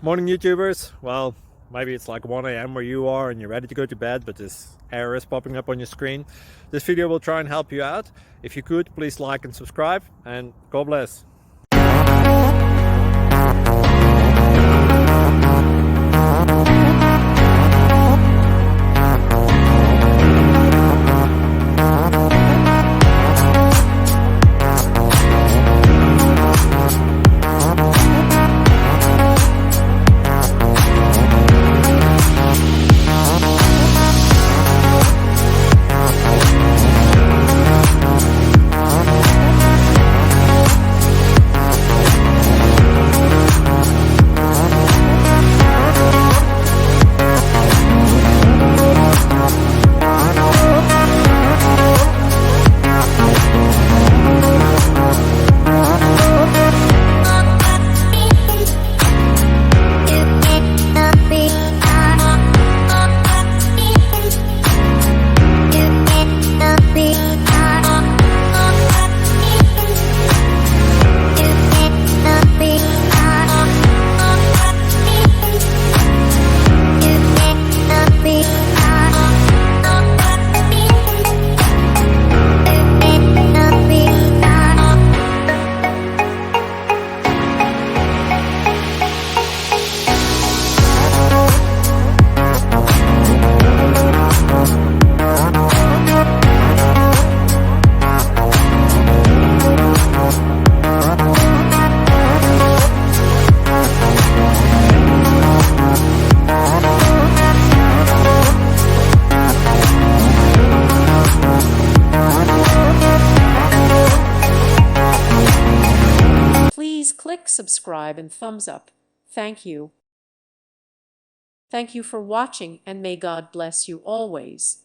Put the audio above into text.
Morning YouTubers. Well, maybe it's like 1 a.m. where you are and you're ready to go to bed, but this error is popping up on your screen. This video will try and help you out. If you could, please like and subscribe, and God bless. Please click subscribe and thumbs up. Thank you. Thank you for watching, and may God bless you always.